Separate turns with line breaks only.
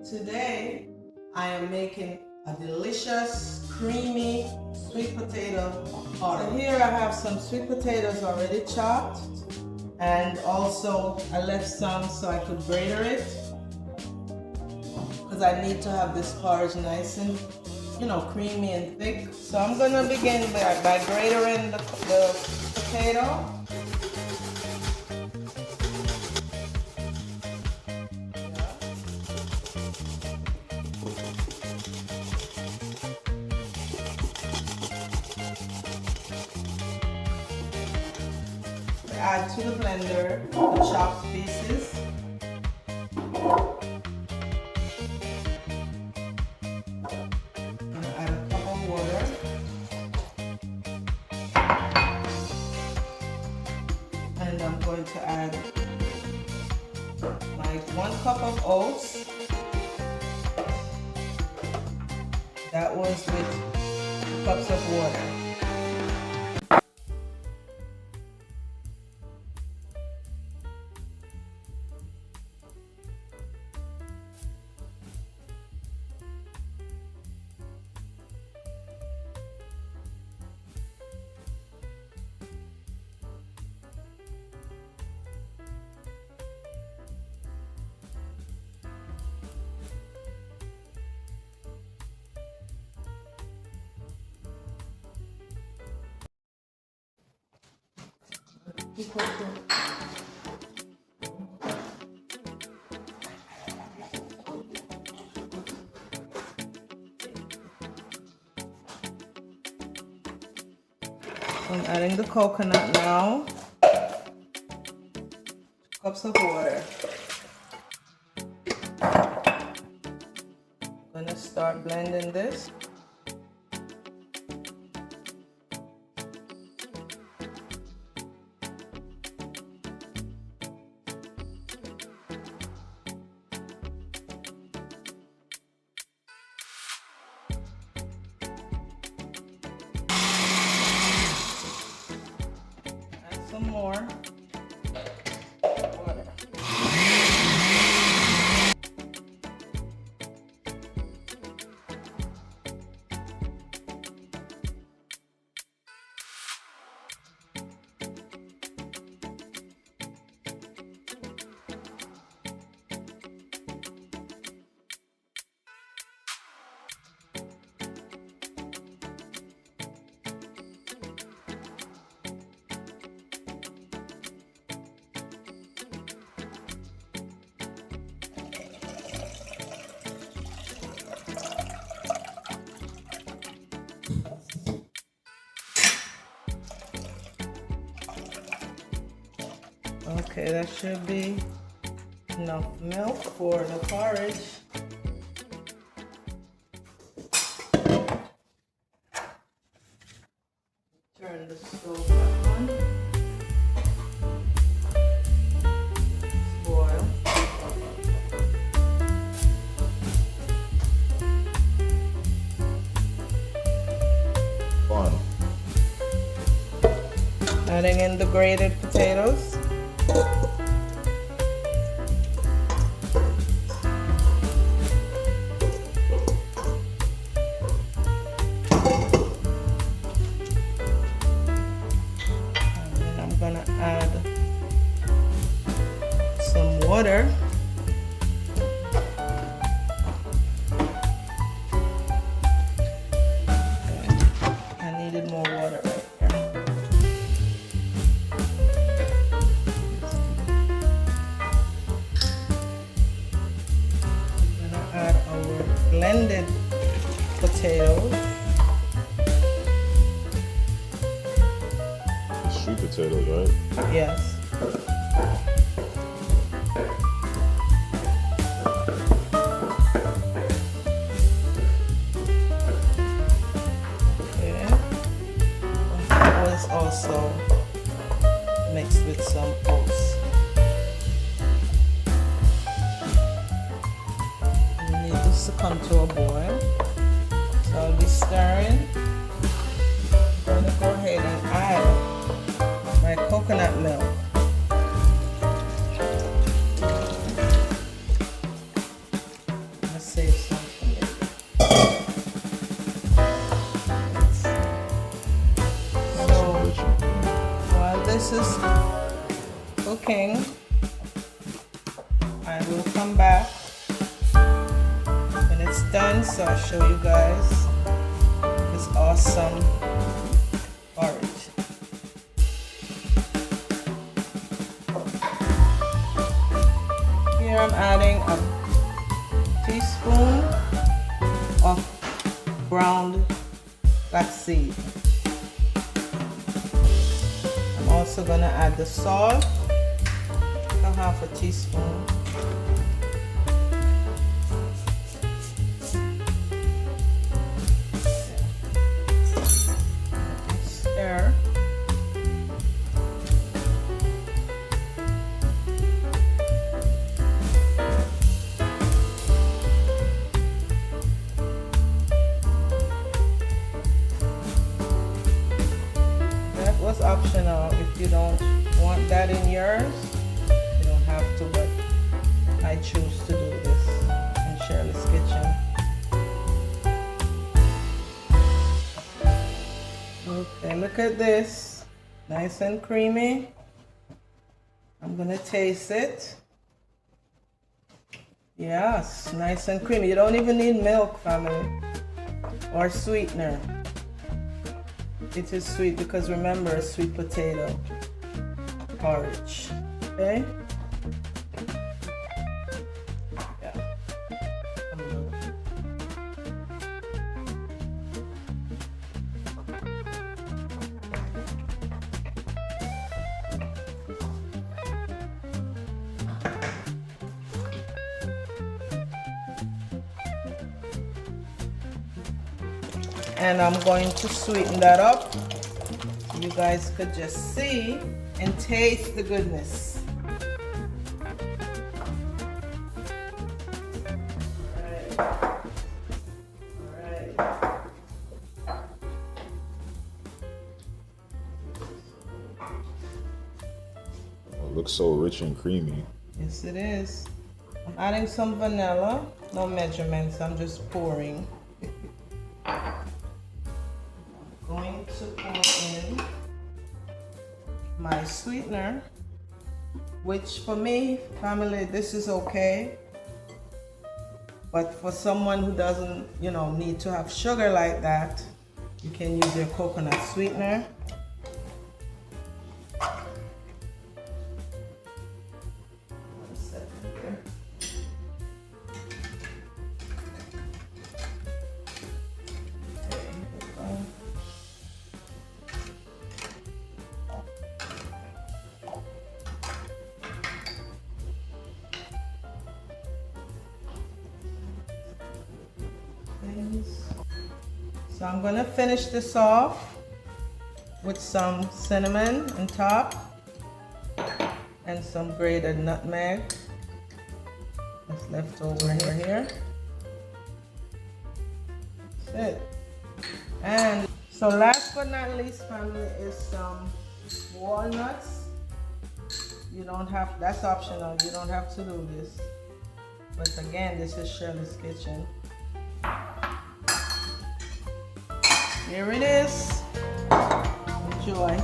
Today I am making a delicious, creamy sweet potato porridge. So here I have some sweet potatoes already chopped, and also I left some so I could grater it because I need to have this porridge nice and creamy and thick. So I'm gonna begin by gratering the potato. Add to the blender the chopped pieces. I'm gonna add a cup of water. And I'm going to add like 1 cup of oats. That was with 2 cups of water. I'm adding the coconut now. 2 cups of water. I'm gonna start blending this. Some more water. Okay, that should be enough milk for the porridge. Turn the stove back on. Boil.
Fun.
Adding in the grated potatoes. I'm gonna add some water. I needed more water right there. I'm gonna add our blended potatoes.
Sweet potatoes, right?
Yes. Okay. That was also mixed with some oats. We need this to come to a boil. So I'll be stirring. I'm going to go ahead and add my coconut milk. this is cooking, I will come back when it's done, so I'll show you guys this awesome porridge. Here I'm adding a teaspoon of ground flaxseed. I'm also going to add the salt, a half a teaspoon. Stir. Was optional. If you don't want that in yours, you don't have to, but I choose to do this in Shirley's kitchen. Okay, look at this. Nice and creamy. I'm gonna taste it. Yes, nice and creamy. You don't even need milk, family, or sweetener. It is sweet because remember, a sweet potato porridge. Okay? Yeah. And I'm going to sweeten that up so you guys could just see and taste the goodness. All right.
It looks so rich and creamy.
Yes, it is. I'm adding some vanilla. No measurements, I'm just pouring. Going to pour in my sweetener, which for me, family, this is okay. But for someone who doesn't, need to have sugar like that, you can use your coconut sweetener. One second here. So I'm going to finish this off with some cinnamon on top and some grated nutmeg that's left over here. That's it. And so last but not least, family, is some walnuts. You don't have, that's optional, you don't have to do this. But again, this is Shirley's kitchen. Here it is. Enjoy.